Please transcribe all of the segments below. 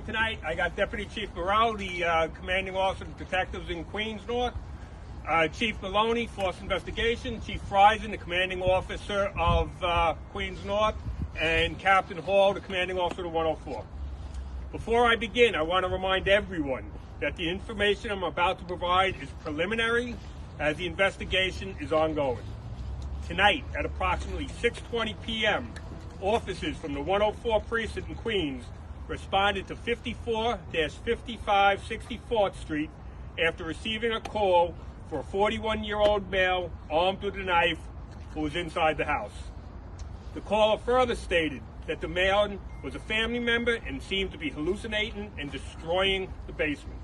tonight. I got Deputy Chief Moreau, the commanding officer of detectives in Queens North, Chief Maloney, Force Investigation, Chief Friesen, the commanding officer of Queens North, and Captain Hall, the commanding officer of 104. Before I begin, I want to remind everyone that the information I'm about to provide is preliminary as the investigation is ongoing. Tonight, at approximately 6:20 p.m., officers from the 104 precinct in Queens responded to 54-55 64th Street after receiving a call for a 41-year-old male armed with a knife who was inside the house. The caller further stated that the male was a family member and seemed to be hallucinating and destroying the basement.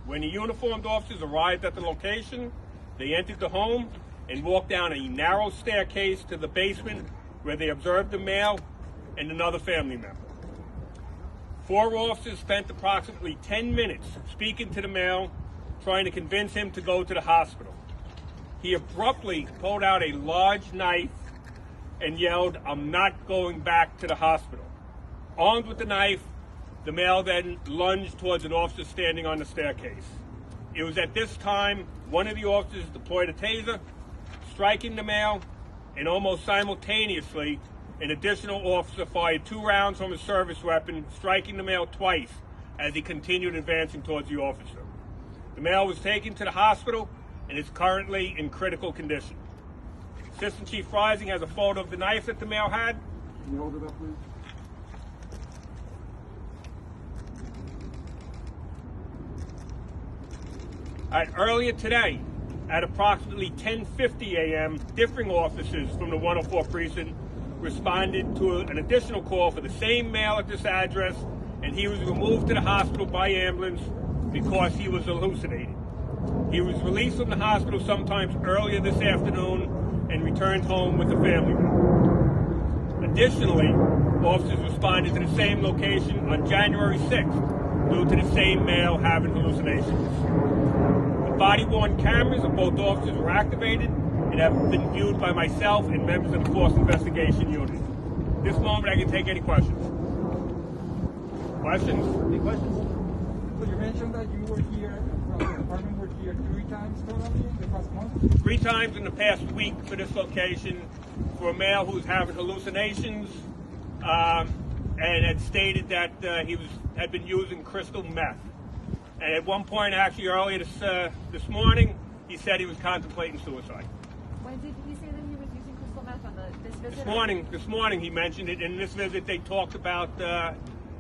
When the uniformed officers arrived at the location, they entered the home and walked down a narrow staircase to the basement where they observed the male and another family member. 4 officers spent approximately 10 minutes speaking to the male, trying to convince him to go to the hospital. He abruptly pulled out a large knife and yelled, "I'm not going back to the hospital." Armed with the knife, the male then lunged towards an officer standing on the staircase. It was at this time one of the officers deployed a taser, striking the male, and almost simultaneously, an additional officer fired 2 rounds from his service weapon, striking the male twice as he continued advancing towards the officer. The male was taken to the hospital and is currently in critical condition. Assistant Chief Friesen has a photo of the knife that the male had. Can you hold it up, please? Earlier today, at approximately 10:50 a.m., differing officers from the 104 precinct responded to an additional call for the same male at this address, and he was removed to the hospital by ambulance because he was hallucinating. He was released from the hospital sometimes earlier this afternoon and returned home with the family member. Additionally, officers responded to the same location on January 6th due to the same male having hallucinations. The body-worn cameras of both officers were activated and have been viewed by myself and members of the Force Investigation Unit. At this moment, I can take any questions. Questions? Any questions? So you mentioned that you were here, the department were here 3 times totally in the past month? 3 times in the past week for this location for a male who was having hallucinations and had stated that he had been using crystal meth. And at one point, actually earlier this morning, he said he was contemplating suicide. When did he say that he was using crystal meth on this visit? This morning he mentioned it. In this visit, they talked about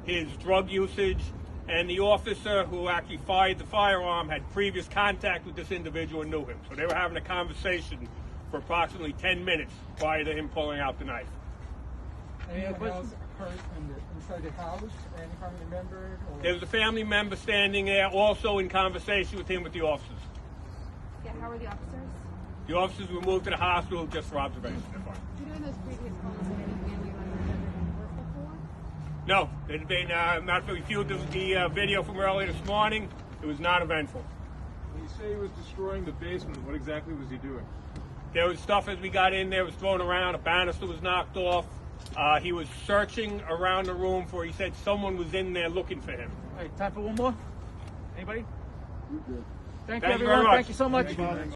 his drug usage, and the officer who actually fired the firearm had previous contact with this individual and knew him. So they were having a conversation for approximately 10 minutes prior to him pulling out the knife. Anything else occurred inside the house? Any family member? Or? There was a family member standing there also in conversation with him with the officers. Yeah, how were the officers? The officers were moved to the hospital just for observation. They're fine. Do you know in those previous calls that any family members had been worked before? No, it had been, not for viewed the video from earlier this morning. It was not eventful. When you say he was destroying the basement, what exactly was he doing? There was stuff as we got in there was thrown around. A banister was knocked off. He was searching around the room for, he said someone was in there looking for him. All right, time for one more? Anybody? You're good. Thank Thank you, you very everyone. much. Thank you so much.